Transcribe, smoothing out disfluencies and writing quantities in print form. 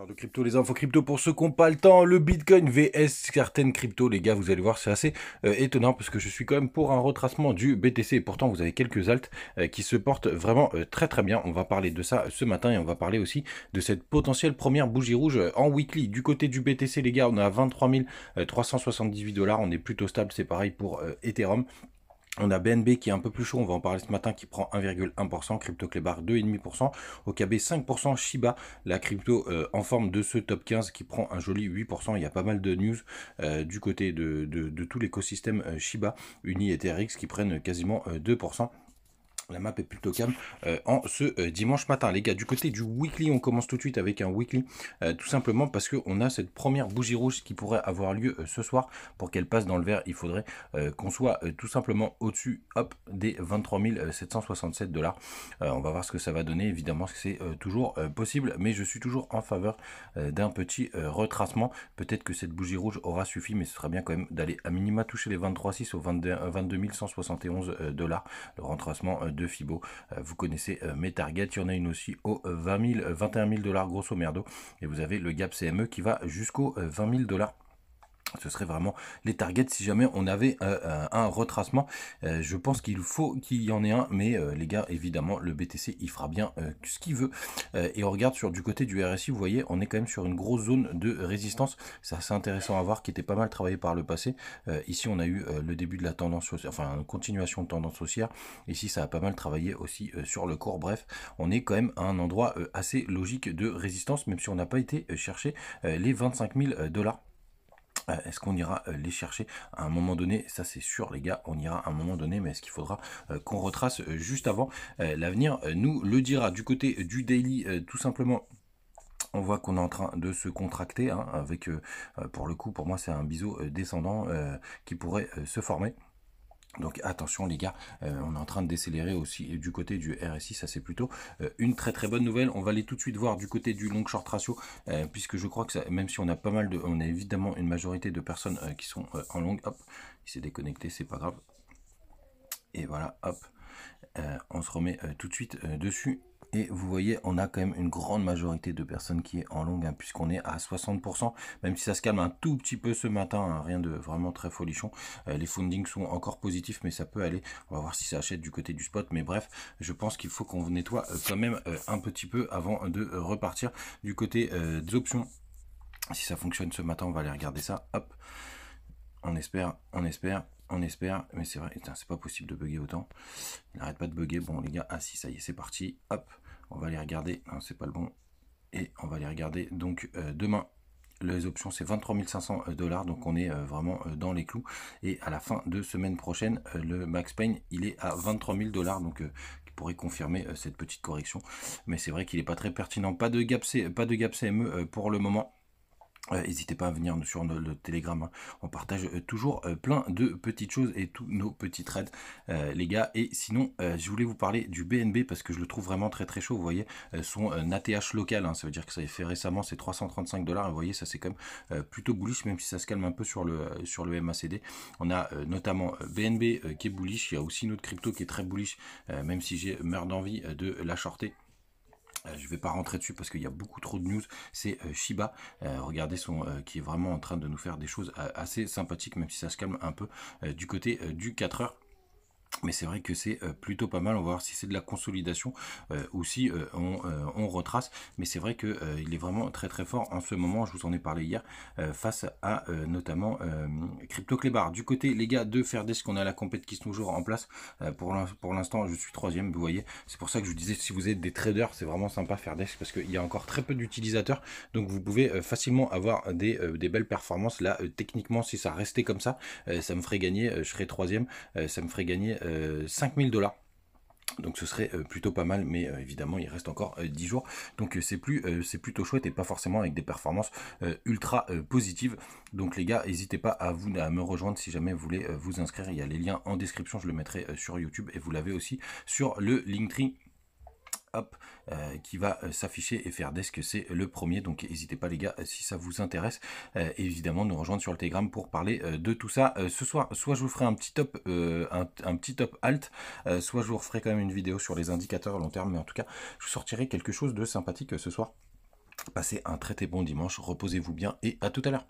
De crypto, les infos crypto pour ceux qui n'ont pas le temps, le Bitcoin vs certaines cryptos, les gars, vous allez voir, c'est assez étonnant parce que je suis quand même pour un retracement du BTC et pourtant vous avez quelques alts qui se portent vraiment très très bien. On va parler de ça ce matin et on va parler aussi de cette potentielle première bougie rouge en weekly. Du côté du BTC, les gars, on est à 23 378 $, on est plutôt stable, c'est pareil pour Ethereum. On a BNB qui est un peu plus chaud, on va en parler ce matin, qui prend 1,1%, CryptoClebar 2,5%, OKB 5%, Shiba, la crypto en forme de ce top 15 qui prend un joli 8%. Il y a pas mal de news du côté de tout l'écosystème Shiba, Uni et TRX qui prennent quasiment 2%. La map est plutôt calme en ce dimanche matin. Les gars, du côté du weekly, on commence tout de suite avec un weekly, tout simplement parce qu'on a cette première bougie rouge qui pourrait avoir lieu ce soir. Pour qu'elle passe dans le vert, il faudrait qu'on soit tout simplement au-dessus des 23 767 $. On va voir ce que ça va donner, évidemment c'est toujours possible, mais je suis toujours en faveur d'un petit retracement. Peut-être que cette bougie rouge aura suffi, mais ce sera bien quand même d'aller à minima toucher les 23,6 aux 22 171 $. Le retracement de Fibo. Vous connaissez mes targets. Il y en a une aussi aux 21 000 $ grosso merdo. Et vous avez le gap CME qui va jusqu'aux 20 000 $. Ce serait vraiment les targets si jamais on avait un retracement. Je pense qu'il faut qu'il y en ait un, mais les gars, évidemment, le BTC, il fera bien ce qu'il veut. Et on regarde du côté du RSI, vous voyez, on est quand même sur une grosse zone de résistance. C'est assez intéressant à voir, qui était pas mal travaillé par le passé. Ici, on a eu le début de la tendance haussière, enfin, une continuation de tendance haussière. Ici, ça a pas mal travaillé aussi sur le court. Bref, on est quand même à un endroit assez logique de résistance, même si on n'a pas été chercher les 25 000 $. Est-ce qu'on ira les chercher à un moment donné? Ça c'est sûr les gars, on ira à un moment donné, mais est-ce qu'il faudra qu'on retrace juste avant? L'avenir nous le dira. Du côté du daily, tout simplement, on voit qu'on est en train de se contracter, hein, avec, pour le coup, pour moi c'est un biseau descendant qui pourrait se former. Donc attention les gars, on est en train de décélérer aussi du côté du RSI, ça c'est plutôt une très très bonne nouvelle. On va aller tout de suite voir du côté du long short ratio, puisque je crois que ça, même si on a pas mal de, on a évidemment une majorité de personnes qui sont en long, hop, il s'est déconnecté, c'est pas grave. Et voilà, hop, on se remet tout de suite dessus. Et vous voyez, on a quand même une grande majorité de personnes qui est en longue, hein, puisqu'on est à 60%, même si ça se calme un tout petit peu ce matin, hein, rien de vraiment très folichon. Les fundings sont encore positifs, mais ça peut aller. On va voir si ça achète du côté du spot. Mais bref, je pense qu'il faut qu'on nettoie quand même un petit peu avant de repartir du côté des options. Si ça fonctionne ce matin, on va aller regarder ça. Hop, on espère, mais c'est vrai, c'est pas possible de bugger autant. Il n'arrête pas de bugger. Bon les gars, ah si, ça y est, c'est parti. Hop, on va aller regarder. Non, c'est pas le bon. Et on va aller regarder. Donc demain, les options c'est 23 500 $. Donc on est vraiment dans les clous. Et à la fin de semaine prochaine, le Max Payne, il est à 23 000 $. Donc qui pourrait confirmer cette petite correction. Mais c'est vrai qu'il n'est pas très pertinent. Pas de gap CME pour le moment. N'hésitez pas à venir sur le Telegram, hein. On partage toujours plein de petites choses et tous nos petits trades, les gars. Et sinon, je voulais vous parler du BNB parce que je le trouve vraiment très très chaud. Vous voyez, son ATH local, hein, ça veut dire que ça a fait récemment, c'est 335 $. Et vous voyez, ça c'est quand même plutôt bullish, même si ça se calme un peu sur le MACD. On a notamment BNB qui est bullish. Il y a aussi une autre crypto qui est très bullish, même si j'ai meurs d'envie de la shorter. Je ne vais pas rentrer dessus parce qu'il y a beaucoup trop de news. C'est Shiba, regardez qui est vraiment en train de nous faire des choses assez sympathiques, même si ça se calme un peu du côté du 4 heures. Mais c'est vrai que c'est plutôt pas mal. On va voir si c'est de la consolidation ou si on retrace. Mais c'est vrai que il est vraiment très très fort en ce moment. Je vous en ai parlé hier face à notamment CryptoClebar. Du côté les gars de Fairdesk, on a la compète qui est toujours en place. Pour l'instant, je suis troisième. Vous voyez, c'est pour ça que je vous disais, si vous êtes des traders, c'est vraiment sympa Fairdesk parce qu'il y a encore très peu d'utilisateurs. Donc vous pouvez facilement avoir des belles performances. Là, techniquement, si ça restait comme ça, ça me ferait gagner. Je serais troisième. Ça me ferait gagner 5 000 $. Donc ce serait plutôt pas mal, mais évidemment il reste encore 10 jours. Donc c'est plutôt chouette et pas forcément avec des performances ultra positives. Donc les gars, n'hésitez pas à me rejoindre si jamais vous voulez vous inscrire. Il y a les liens en description, je le mettrai sur YouTube et vous l'avez aussi sur le Linktree. Hop, qui va s'afficher et Fairdesk c'est le premier, donc n'hésitez pas les gars si ça vous intéresse, évidemment nous rejoindre sur le Telegram pour parler de tout ça ce soir. Soit je vous ferai un petit top un petit top alt, soit je vous referai quand même une vidéo sur les indicateurs à long terme, mais en tout cas je vous sortirai quelque chose de sympathique ce soir Passez un très très bon dimanche, reposez-vous bien et à tout à l'heure.